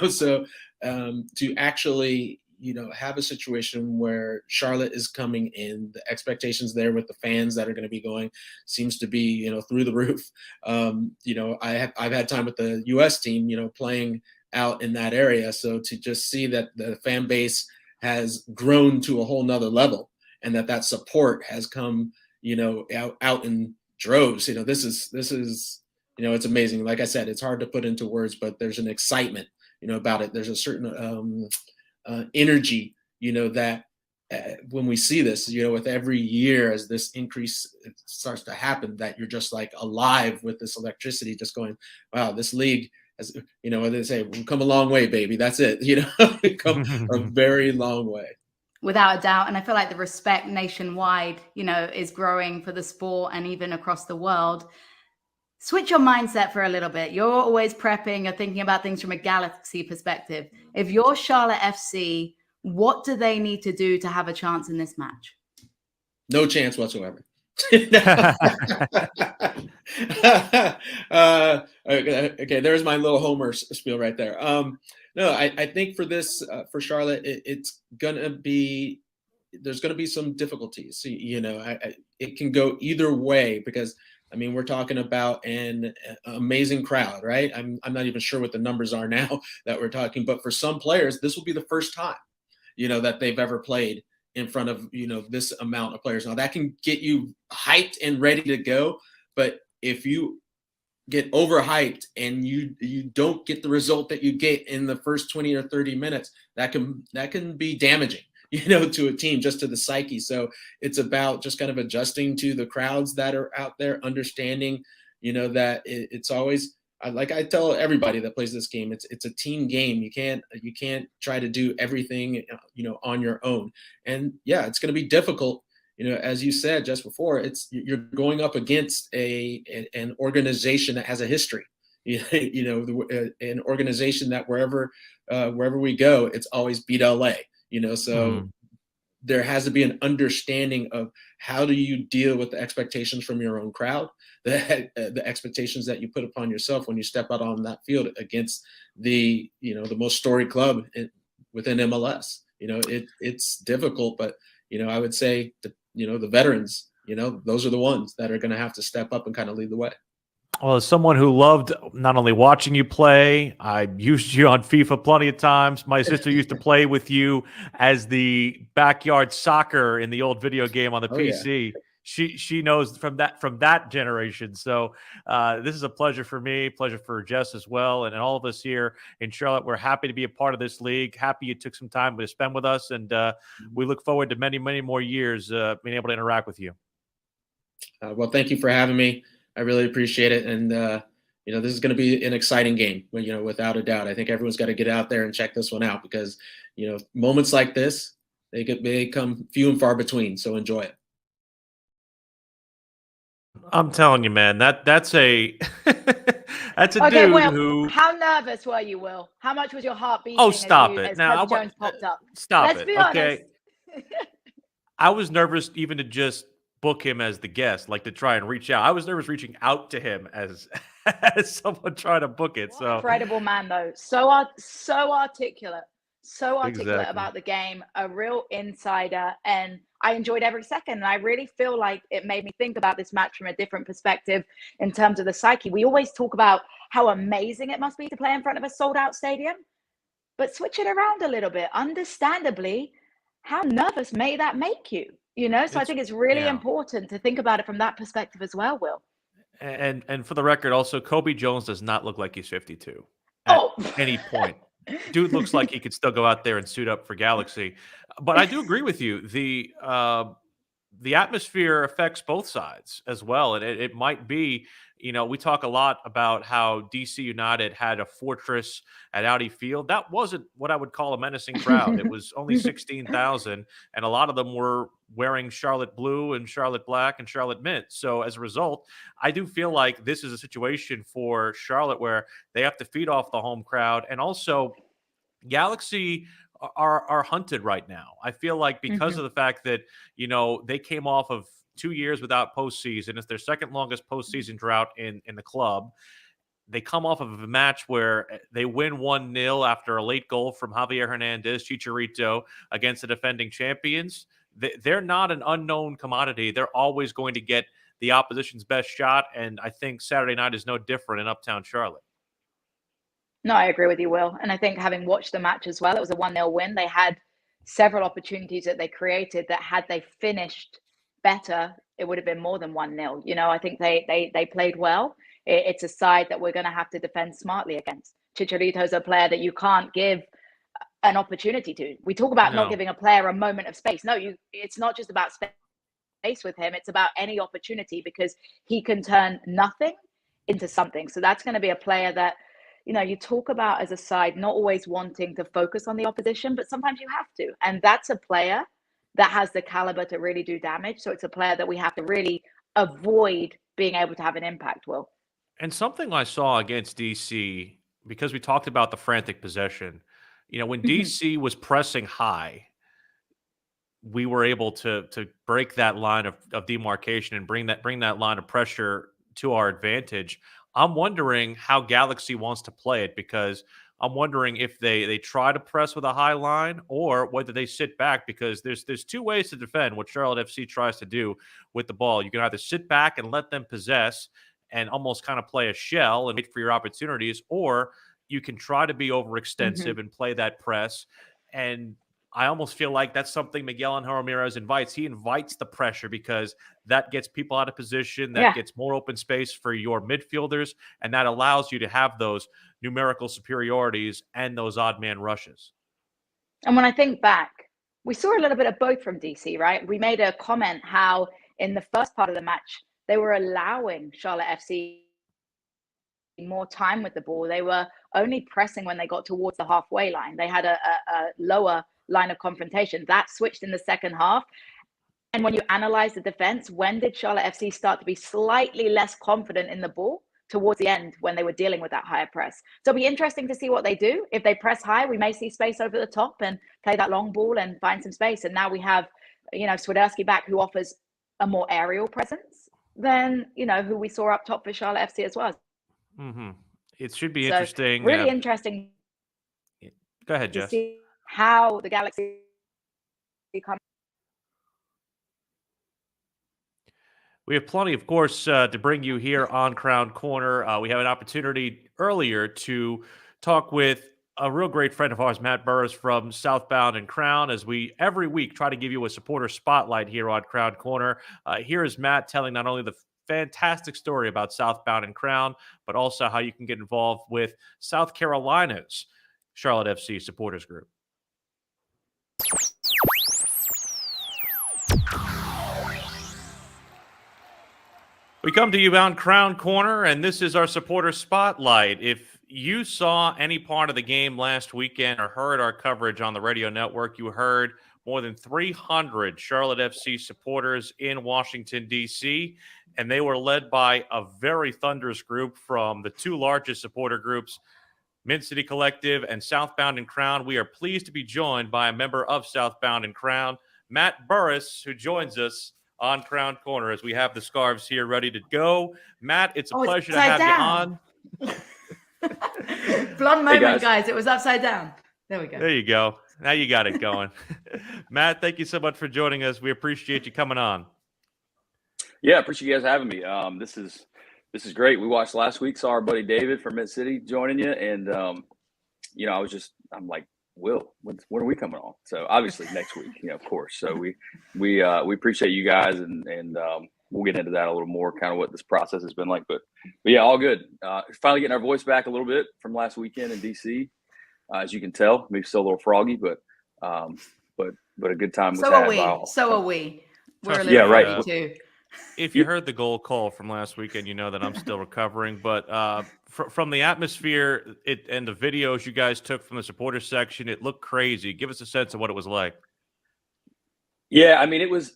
So to actually have a situation where Charlotte is coming in, the expectations there with the fans that are going to be going seems to be, through the roof. I've had time with the US team, playing out in that area. So to just see that the fan base has grown to a whole nother level, and that support has come, out in droves. This is, it's amazing. Like I said, it's hard to put into words, but there's an excitement, about it. There's a certain energy, that when we see this, with every year as this increase starts to happen, that you're just like alive with this electricity, just going, wow, this league has, what they say, we've come a long way, baby. That's it. We've come a very long way. Without a doubt. And I feel like the respect nationwide, is growing for the sport and even across the world. Switch your mindset for a little bit. You're always prepping, you're thinking about things from a Galaxy perspective. If you're Charlotte FC, what do they need to do to have a chance in this match? No chance whatsoever. Okay, there's my little Homer spiel right there. No, I think for this, for Charlotte, it's gonna be, there's gonna be some difficulties. It can go either way, because we're talking about an amazing crowd, right? I'm not even sure what the numbers are now that we're talking, but for some players, this will be the first time, that they've ever played in front of, this amount of players. Now that can get you hyped and ready to go, but if you get overhyped and you don't get the result that you get in the first 20 or 30 minutes, that can be damaging, to a team, just to the psyche. So it's about just kind of adjusting to the crowds that are out there, understanding, that it's always, like I tell everybody that plays this game, it's a team game. You can't try to do everything, on your own. And yeah, it's going to be difficult. As you said just before, you're going up against an organization that has a history. An organization that wherever we go, it's always beat LA. So there has to be an understanding of how do you deal with the expectations from your own crowd, the expectations that you put upon yourself when you step out on that field against the most storied club within MLS. It's difficult, but I would say the veterans, those are the ones that are going to have to step up and kind of lead the way. Well, as someone who loved not only watching you play, I used you on FIFA plenty of times. My sister used to play with you as the backyard soccer in the old video game on the PC. Yeah. She knows from that generation. So this is a pleasure for me, pleasure for Jess as well, and all of us here in Charlotte. We're happy to be a part of this league. Happy you took some time to spend with us, and we look forward to many, many more years being able to interact with you. Well, thank you for having me. I really appreciate it. And, this is going to be an exciting game, without a doubt. I think everyone's got to get out there and check this one out, because, moments like this, they come few and far between. So enjoy it. I'm telling you, man, that's a that's a okay, dude Will, who. How nervous were you, Will? How much was your heart beating? Oh, stop it! As Now, Cobi Jones popped up. Stop Let's it. be Okay. honest. I was nervous even to just book him as the guest, like to try and reach out. I was nervous reaching out to him as someone trying to book it. So incredible man, though. So articulate. So articulate Exactly. about the game, a real insider, and I enjoyed every second. And I really feel like it made me think about this match from a different perspective in terms of the psyche. We always talk about how amazing it must be to play in front of a sold-out stadium, but switch it around a little bit. Understandably, how nervous may that make you? So I think it's really important to think about it from that perspective as well, Will. And for the record, also, Cobi Jones does not look like he's 52 at any point. Dude looks like he could still go out there and suit up for Galaxy. But I do agree with you. The atmosphere affects both sides as well. And it might be, we talk a lot about how DC United had a fortress at Audi Field. That wasn't what I would call a menacing crowd. It was only 16,000, and a lot of them were wearing Charlotte blue and Charlotte black and Charlotte mint. So as a result, I do feel like this is a situation for Charlotte where they have to feed off the home crowd. And also, Galaxy are hunted right now. I feel like because of the fact that, they came off of 2 years without postseason. It's their second longest postseason drought in the club. They come off of a match where they win 1-0 after a late goal from Javier Hernandez, Chicharito, against the defending champions. They're not an unknown commodity. They're always going to get the opposition's best shot, and I think Saturday night is no different in Uptown Charlotte. No, I agree with you, Will. And I think having watched the match as well, it was a 1-0 win. They had several opportunities that they created that had they finished better, it would have been more than 1-0. I think they played well. It's a side that we're going to have to defend smartly against. Chicharito's a player that you can't give an opportunity to. We talk about not No. giving a player a moment of space. No, it's not just about space with him. It's about any opportunity, because he can turn nothing into something. So that's going to be a player that, you talk about as a side, not always wanting to focus on the opposition, but sometimes you have to. And that's a player that has the caliber to really do damage. So it's a player that we have to really avoid being able to have an impact, Will. And something I saw against DC, because we talked about the frantic possession, when DC was pressing high, we were able to break that line of demarcation and bring that line of pressure to our advantage. I'm wondering how Galaxy wants to play it, because I'm wondering if they try to press with a high line or whether they sit back, because there's two ways to defend what Charlotte FC tries to do with the ball. You can either sit back and let them possess and almost kind of play a shell and wait for your opportunities, or you can try to be overextensive and play that press. And I almost feel like that's something Miguel Angel Ramirez invites. He invites the pressure because that gets people out of position, that gets more open space for your midfielders, and that allows you to have those numerical superiorities and those odd man rushes. And when I think back, we saw a little bit of both from DC, right? We made a comment how in the first part of the match, they were allowing Charlotte FC more time with the ball. They were only pressing when they got towards the halfway line. They had a lower line of confrontation. That switched in the second half. And when you analyze the defense, when did Charlotte FC start to be slightly less confident in the ball? Towards the end, when they were dealing with that higher press. So it'll be interesting to see what they do. If they press high, we may see space over the top and play that long ball and find some space. And now we have, Swiderski back, who offers a more aerial presence than, who we saw up top for Charlotte FC as well. It should be interesting. Really interesting. Go ahead, to Jess. see how the Galaxy come. We have plenty, of course, to bring you here on Crown Corner. We have an opportunity earlier to talk with a real great friend of ours, Matt Burris from Southbound and Crown, as we every week try to give you a supporter spotlight here on Crown Corner. Here is Matt telling not only the fantastic story about Southbound and Crown, but also how you can get involved with South Carolina's Charlotte FC supporters group. We come to you on Crown Corner, and this is our supporter spotlight. If you saw any part of the game last weekend or heard our coverage on the radio network, you heard more than 300 Charlotte FC supporters in Washington, D.C., and they were led by a very thunderous group from the two largest supporter groups, Mint City Collective and Southbound and Crown. We are pleased to be joined by a member of Southbound and Crown, Matt Burris, who joins us on Crown Corner as we have the scarves here ready to go. Matt, it's a pleasure to have you on. Blonde moment, guys. It was upside down. There we go. There you go. Now you got it going. Matt, thank you so much for joining us. We appreciate you coming on. Yeah, appreciate you guys having me. This is great. We watched last week, saw our buddy David from Mid City joining you, and I'm like, Will, when are we coming on? So obviously next week, of course. So we appreciate you guys, and we'll get into that a little more, kind of what this process has been like. But yeah, all good. Finally getting our voice back a little bit from last weekend in DC, as you can tell. Maybe still a little froggy, but a good time was had by all. So are we. We're a little froggy too. If you heard the goal call from last weekend, you know that I'm still recovering. But from the atmosphere and the videos you guys took from the supporter section, it looked crazy. Give us a sense of what it was like. Yeah, I mean, it was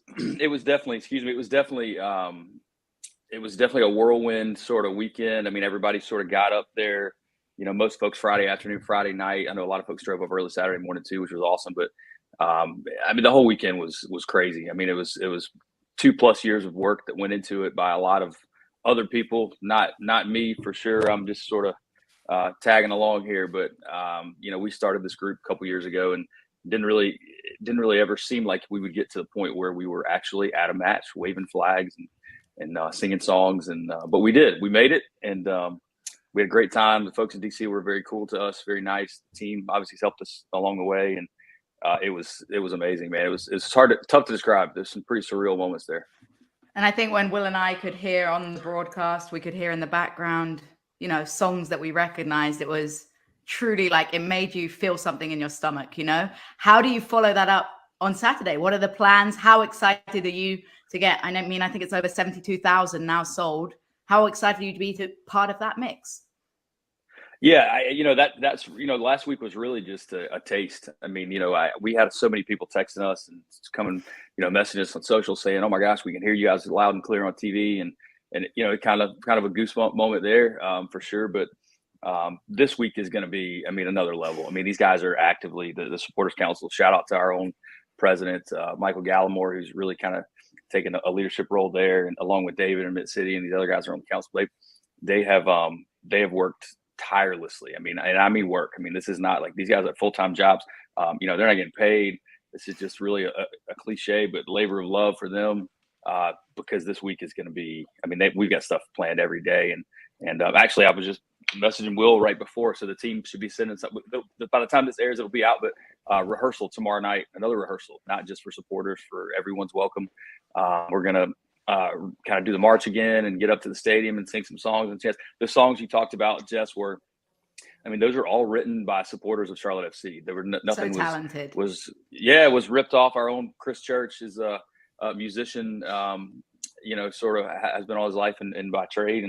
definitely a whirlwind sort of weekend. I mean, everybody sort of got up there. Most folks Friday afternoon, Friday night. I know a lot of folks drove up early Saturday morning too, which was awesome. But I mean, the whole weekend was crazy. I mean, it was 2+ years of work that went into it by a lot of other people, not me for sure. I'm just sort of tagging along here, but we started this group a couple years ago, and didn't really ever seem like we would get to the point where we were actually at a match, waving flags and singing songs, but we did. We made it, and we had a great time. The folks in DC were very cool to us, very nice. The team obviously helped us along the way, and it was amazing, man. It was tough to describe. There's some pretty surreal moments there. And I think when Will and I could hear on the broadcast, we could hear in the background, songs that we recognized. It was truly, like, it made you feel something in your stomach, you know? How do you follow that up on Saturday? What are the plans? How excited are you to get? I think it's over 72,000 now sold. How excited are you to be part of that mix? Yeah, that's last week was really just a taste. I mean, we had so many people texting us and coming, messaging us on social saying, "Oh my gosh, we can hear you guys loud and clear on TV," and kind of a goosebump moment there for sure. But this week is going to be, another level. I mean, these guys are actively the Supporters Council. Shout out to our own president, Michael Gallimore, who's really kind of taken a leadership role there, and along with David and Mid City and these other guys are on the council. They have worked tirelessly. Work. This is not like these guys have full-time jobs. They're not getting paid. This is just really a cliche, but labor of love for them because this week is going to be, we've got stuff planned every day. And actually I was just messaging Will right before. So the team should be sending something. By the time this airs, it'll be out, but rehearsal tomorrow night, another rehearsal, not just for supporters, for everyone's welcome. We're going to kind of do the march again and get up to the stadium and sing some songs and chants. The songs you talked about, Jess, were, those are all written by supporters of Charlotte FC. There were nothing so talented. was ripped off. Our own Chris Church is a musician, sort of has been all his life and by trade,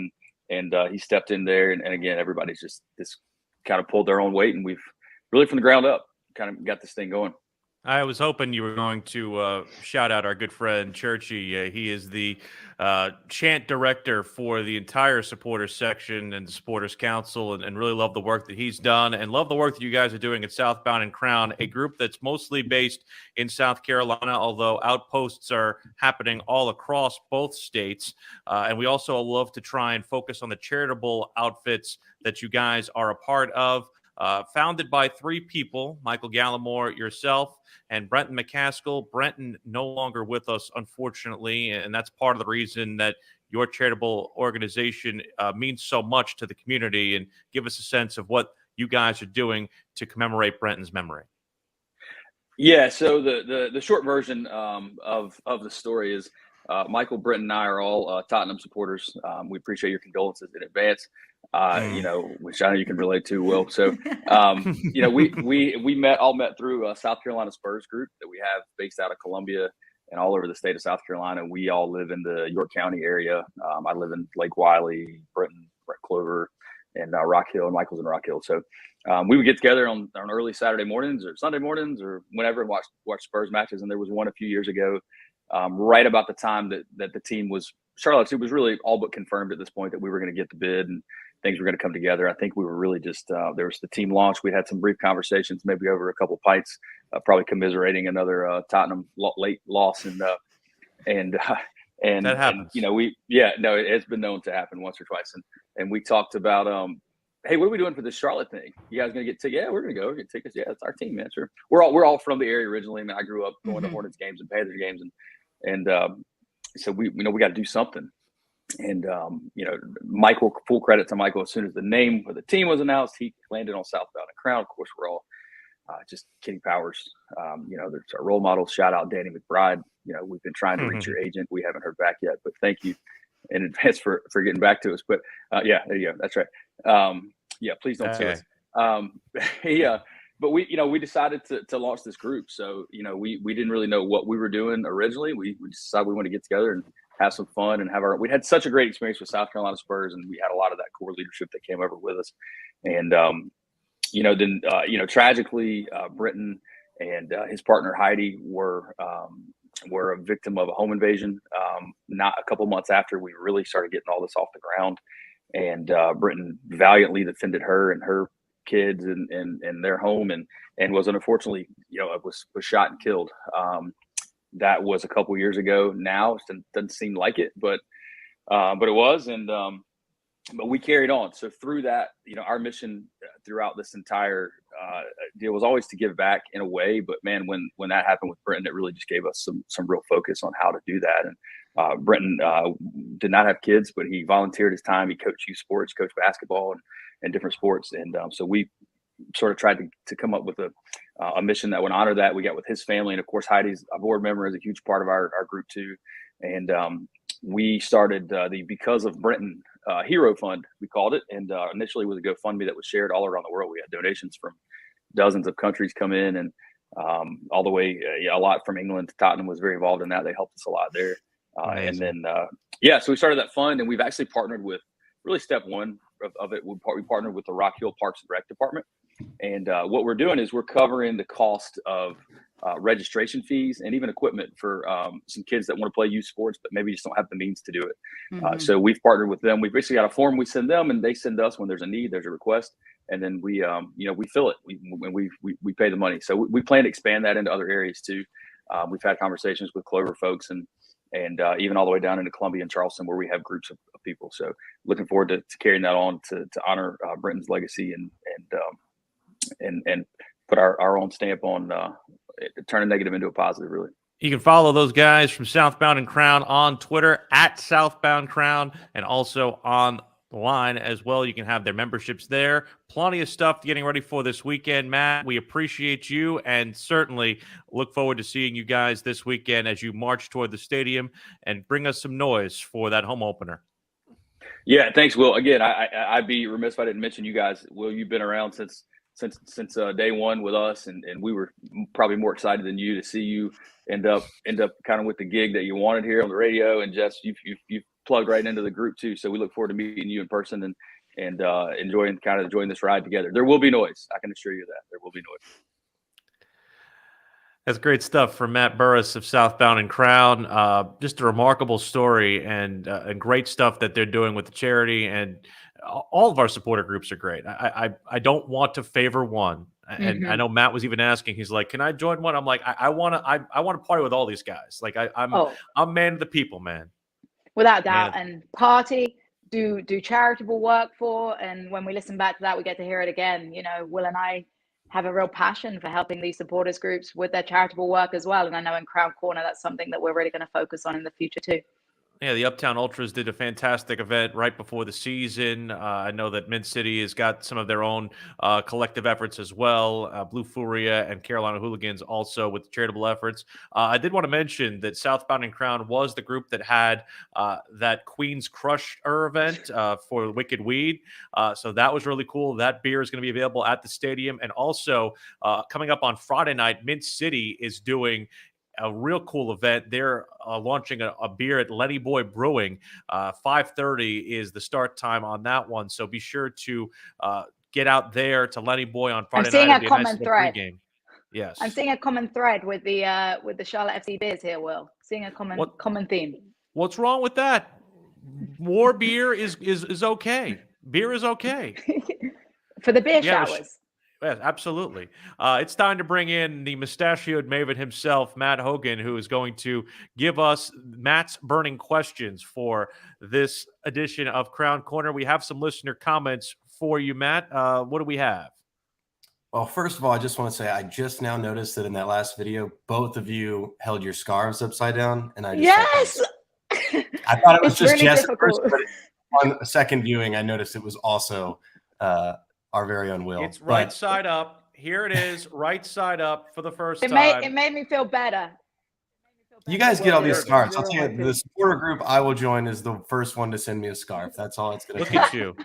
and he stepped in there, and again, everybody's just kind of pulled their own weight, and we've really from the ground up kind of got this thing going. I was hoping you were going to shout out our good friend Churchy. He is the chant director for the entire supporters section and the supporters council, and really love the work that he's done and love the work that you guys are doing at Southbound and Crown, a group that's mostly based in South Carolina, although outposts are happening all across both states. And we also love to try and focus on the charitable outfits that you guys are a part of. Founded by three people, Michael Gallimore, yourself, and Brenton McCaskill. Brenton no longer with us, unfortunately, and that's part of the reason that your charitable organization means so much to the community. And give us a sense of what you guys are doing to commemorate Brenton's memory. Yeah, so the short version of the story is Michael, Brenton, and I are all Tottenham supporters. We appreciate your condolences in advance. Which I know you can relate to, Will. So, we all met through a South Carolina Spurs group that we have based out of Columbia and all over the state of South Carolina. We all live in the York County area. I live in Lake Wiley, Brett Clover, and Rock Hill, and Michael's in Rock Hill. So we would get together on early Saturday mornings or Sunday mornings or whenever and watch Spurs matches. And there was one a few years ago, right about the time that the team was Charlotte. It was really all but confirmed at this point that we were going to get the bid and things were going to come together. I think we were really just there was the team launch. We had some brief conversations, maybe over a couple of pints, probably commiserating another Tottenham late loss, and that happens. It's been known to happen once or twice, and we talked about hey, what are we doing for this Charlotte thing? You guys gonna get tickets? Yeah, we're gonna go. We're gonna get tickets. Yeah, it's our team, man. Sure. We're all from the area originally. I grew up going to Hornets games and Panthers games, and so we got to do something. And Michael, full credit to Michael. As soon as the name of the team was announced, he landed on Southbound and Crown. Of course, we're all just Kenny Powers. There's our role models. Shout out Danny McBride. We've been trying to reach your agent. We haven't heard back yet, but thank you in advance for getting back to us. But there you go. That's right. Please don't sue us. But we decided to launch this group. So, we didn't really know what we were doing originally. We decided we wanted to get together and have some fun and we had such a great experience with South Carolina Spurs, and we had a lot of that core leadership that came over with us. And, tragically, Brenton and his partner Heidi were a victim of a home invasion. Not a couple months after we really started getting all this off the ground, and Brenton valiantly defended her and her kids and their home, and was unfortunately, was shot and killed. That was a couple years ago. Now it doesn't seem like it, but it was, and but we carried on. So through that, our mission throughout this entire deal was always to give back in a way. But man, when that happened with Brenton, it really just gave us some real focus on how to do that. And Brenton did not have kids, but he volunteered his time. He coached youth sports, coached basketball, and different sports. And so we sort of tried to come up with a mission that would honor that. We got with his family, and of course Heidi's a board member, is a huge part of our group too. And we started the Because of Brenton Hero Fund, we called it. And initially it was a GoFundMe that was shared all around the world. We had donations from dozens of countries come in, and all the way, a lot from England. Tottenham was very involved in that. They helped us a lot there. And then, so we started that fund, and we've actually partnered with, really step one of it, we partnered with the Rock Hill Parks and Rec Department. And what we're doing is we're covering the cost of registration fees and even equipment for some kids that want to play youth sports, but maybe just don't have the means to do it. So we've partnered with them. We've basically got a form we send them, and they send us when there's a need, there's a request, and then we fill it. We pay the money. So we plan to expand that into other areas too. We've had conversations with Clover folks and even all the way down into Columbia and Charleston, where we have groups of people. So looking forward to carrying that on to honor Brenton's legacy and put our own stamp on turn a negative into a positive, really. You can follow those guys from Southbound and Crown on Twitter at Southbound Crown, and also online as well. You can have their memberships there. Plenty of stuff getting ready for this weekend, Matt. We appreciate you, and certainly look forward to seeing you guys this weekend as you march toward the stadium and bring us some noise for that home opener. Yeah, thanks, Will. Again, I'd be remiss if I didn't mention you guys. Will, you've been around since day one with us, and we were probably more excited than you to see you end up kind of with the gig that you wanted here on the radio. And Jess, you've plugged right into the group too. So we look forward to meeting you in person and enjoying this ride together. There will be noise. I can assure you that there will be noise. That's great stuff from Matt Burris of Southbound and Crown. Just a remarkable story and great stuff that they're doing with the charity, and all of our supporter groups are great. I don't want to favor one, and I know Matt was even asking. He's like, "Can I join one?" I'm like, "I want to party with all these guys. Like I'm man of the people, man." Without doubt, and party, do charitable work for, and when we listen back to that, we get to hear it again. You know, Will and I have a real passion for helping these supporters groups with their charitable work as well. And I know in Crown Corner, that's something that we're really going to focus on in the future too. Yeah, the Uptown Ultras did a fantastic event right before the season. I know that Mint City has got some of their own collective efforts as well. Blue Furia and Carolina Hooligans also with charitable efforts. I did want to mention that Southbound and Crown was the group that had that Queen's Crush event for Wicked Weed. So that was really cool. That beer is going to be available at the stadium. And also coming up on Friday night, Mint City is doing a real cool event. They're launching a beer at Lenny Boy Brewing. 5:30 is the start time on that one. So be sure to get out there to Lenny Boy on Friday night. I'm seeing a common thread. Yes, I'm seeing a common thread with the Charlotte FC beers here, Will. Seeing a common theme. What's wrong with that? More beer is okay. Beer is okay. For the beer showers. Yes, absolutely. It's time to bring in the mustachioed maven himself, Matt Hogan, who is going to give us Matt's burning questions for this edition of Crown Corner. We have some listener comments for you, Matt. What do we have? Well, first of all, I just want to say I just now noticed that in that last video, both of you held your scarves upside down, and I just I thought it was just really Jess difficult. first, but on a second viewing, I noticed it was also our very own Will. It's right side up. Here it is, right side up for the first time. It made me feel better. You guys get all these scarves. I'll tell you, the supporter group I will join is the first one to send me a scarf. That's all it's going to Look take. At you.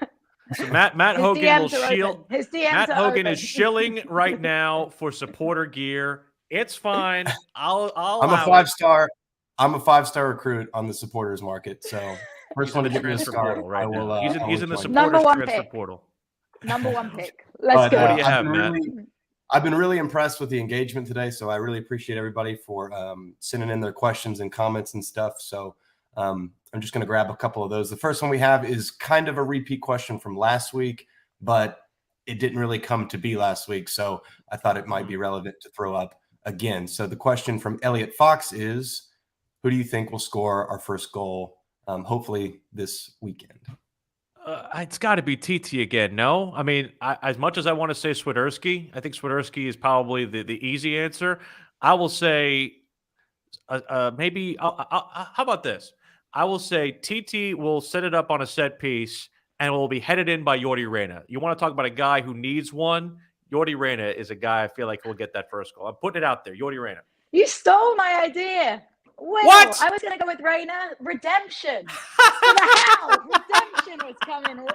So Matt Hogan will shield. Matt Hogan is shilling right now for supporter gear. It's fine. I'm a 5-star. I'm a 5-star recruit on the supporters market. So first one to get me a scarf. Right now. He's in the supporters transfer portal. Number one pick. Let's go. What do you have, Matt? I've been really impressed with the engagement today, so I really appreciate everybody for sending in their questions and comments and stuff. So I'm just going to grab a couple of those. The first one we have is kind of a repeat question from last week, but it didn't really come to be last week, so I thought it might be relevant to throw up again. So the question from Elliot Fox is, who do you think will score our first goal, hopefully this weekend? It's got to be TT again, no? I mean, as much as I want to say Swiderski, I think Swiderski is probably the easy answer. I will say maybe how about this? I will say TT will set it up on a set piece and will be headed in by Jordi Reyna. You want to talk about a guy who needs one? Jordi Reyna is a guy I feel like will get that first goal. I'm putting it out there, Jordi Reyna. You stole my idea. Well, What? I was going to go with Reina. Redemption. To the hell. Redemption was coming.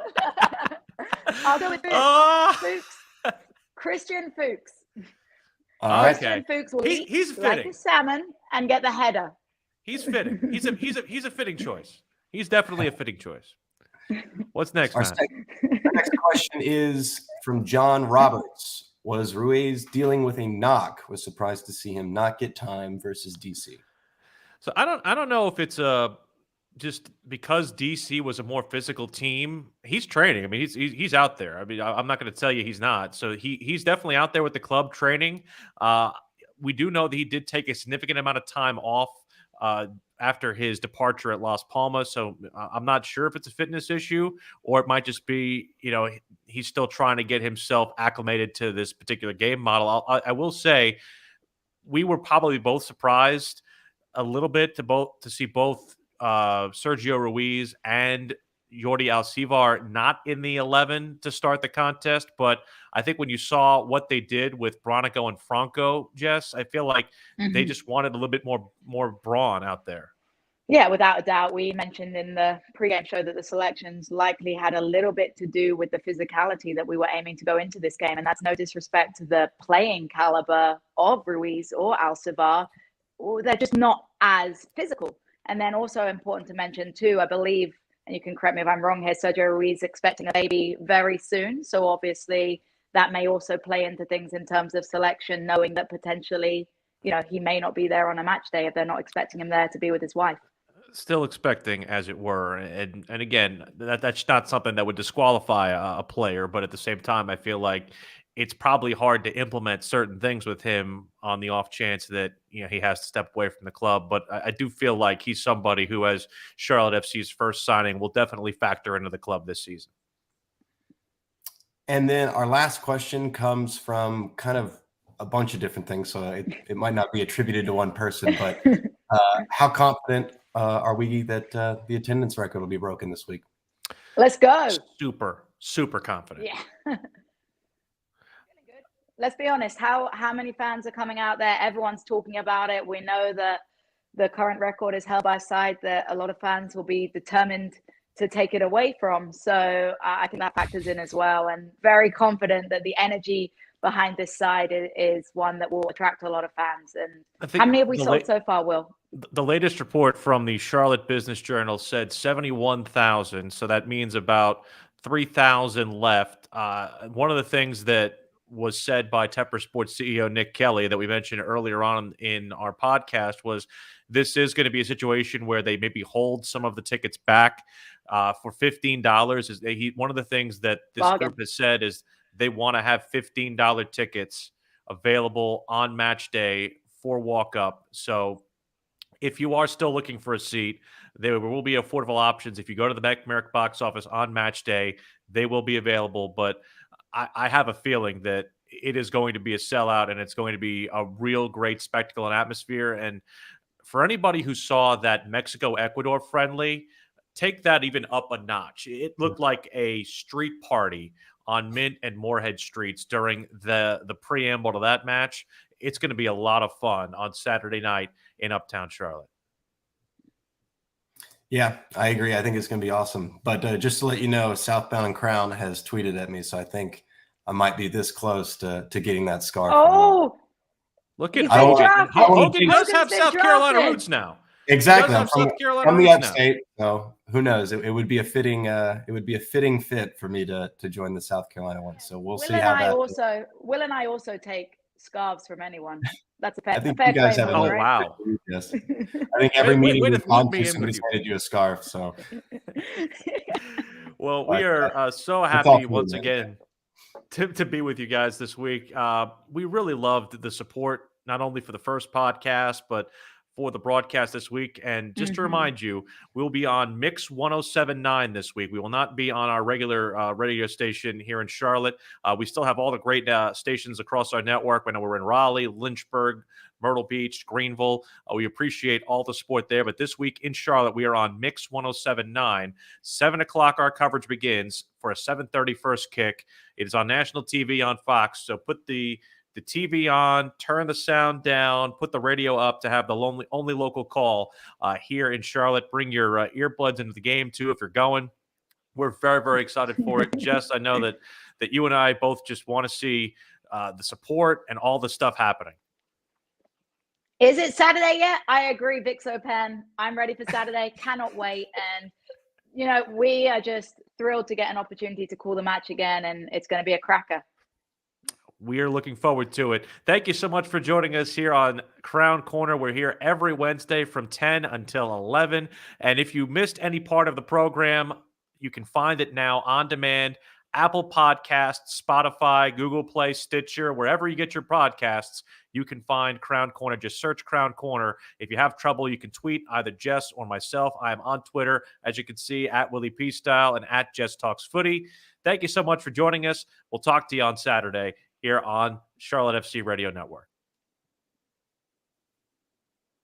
I'll go with Fuchs. Christian Fuchs. Christian Fuchs will eat he's like fitting. a salmon and get the header. He's fitting. He's a fitting choice. He's definitely a fitting choice. What's next, man? Our next question is from John Roberts. Was Ruiz dealing with a knock? Was surprised to see him not get time versus DC. So I don't know if it's just because DC was a more physical team. He's training. I mean, he's out there. I mean, I'm not going to tell you he's not. So he's definitely out there with the club training. We do know that he did take a significant amount of time off after his departure at Las Palmas. So I'm not sure if it's a fitness issue or it might just be, he's still trying to get himself acclimated to this particular game model. I will say we were probably both surprised a little bit to see both Sergio Ruiz and Jordi Alcivar not in the 11 to start the contest. But I think when you saw what they did with Bronico and Franco, Jess, I feel like they just wanted a little bit more brawn out there. Yeah, without a doubt. We mentioned in the pregame show that the selections likely had a little bit to do with the physicality that we were aiming to go into this game. And that's no disrespect to the playing caliber of Ruiz or Alcivar. They're just not as physical. And then also important to mention too, I believe, and you can correct me if I'm wrong here, Sergio Ruiz expecting a baby very soon. So obviously that may also play into things in terms of selection, knowing that potentially, he may not be there on a match day if they're not expecting him there to be with his wife. Still expecting, as it were. And again, that's not something that would disqualify a player. But at the same time, I feel like it's probably hard to implement certain things with him on the off chance that he has to step away from the club. But I do feel like he's somebody who, as Charlotte FC's first signing, will definitely factor into the club this season. And then our last question comes from kind of a bunch of different things, so it might not be attributed to one person. But how confident are we that the attendance record will be broken this week? Let's go. Super confident. Yeah. Let's be honest. How many fans are coming out there? Everyone's talking about it. We know that the current record is held by a side that a lot of fans will be determined to take it away from. So I think that factors in as well. And very confident that the energy behind this side is one that will attract a lot of fans. And how many have we sold so far, Will? The latest report from the Charlotte Business Journal said 71,000. So that means about 3,000 left. One of the things that was said by Tepper Sports CEO Nick Kelly that we mentioned earlier on in our podcast was this is going to be a situation where they maybe hold some of the tickets back for $15. One of the things that this group has said is they want to have $15 tickets available on match day for walk-up. So if you are still looking for a seat, there will be affordable options. If you go to the Merrick box office on match day, they will be available. But I have a feeling that it is going to be a sellout and it's going to be a real great spectacle and atmosphere. And for anybody who saw that Mexico-Ecuador friendly, take that even up a notch. It looked like a street party on Mint and Moorhead streets during the preamble to that match. It's going to be a lot of fun on Saturday night in Uptown Charlotte. Yeah, I agree. I think it's going to be awesome. But just to let you know, Southbound Crown has tweeted at me, so I think I might be this close to getting that scarf. Oh, look at Hogan does have South Carolina roots now. Exactly. From the upstate, so who knows? It would be a fitting fit for me to join the South Carolina one. So we'll see how that. Will and I also take scarves from anyone. That's a fair. I think you guys have right? Wow. Yes. I think every meeting we've gone to, somebody's handed you a scarf. So. Well, we are so happy once again to be with you guys this week. We really loved the support, not only for the first podcast, but for the broadcast this week. And just to remind you, we'll be on Mix 107.9 this week. We will not be on our regular radio station here in Charlotte. We still have all the great stations across our network. I know we're in Raleigh, Lynchburg, Myrtle Beach, Greenville. We appreciate all the support there. But this week in Charlotte, we are on Mix 107.9. 7 o'clock our coverage begins for a 7:30 first kick. It is on national TV on Fox. So put the the TV on, turn the sound down, put the radio up to have the only local call here in Charlotte. Bring your earbuds into the game too if you're going. We're very, very excited for it. Jess, I know that you and I both just want to see the support and all the stuff happening. Is it Saturday yet? I agree, Vixo Pen. I'm ready for Saturday. Cannot wait. And, you know, we are just thrilled to get an opportunity to call the match again, and it's going to be a cracker. We are looking forward to it. Thank you so much for joining us here on Crown Corner. We're here every Wednesday from 10 until 11. And if you missed any part of the program, you can find it now on demand. Apple Podcasts, Spotify, Google Play, Stitcher, wherever you get your podcasts, you can find Crown Corner. Just search Crown Corner. If you have trouble, you can tweet either Jess or myself. I am on Twitter, as you can see, at Willie P Style and at Jess Talks Footy. Thank you so much for joining us. We'll talk to you on Saturday here on Charlotte FC Radio Network.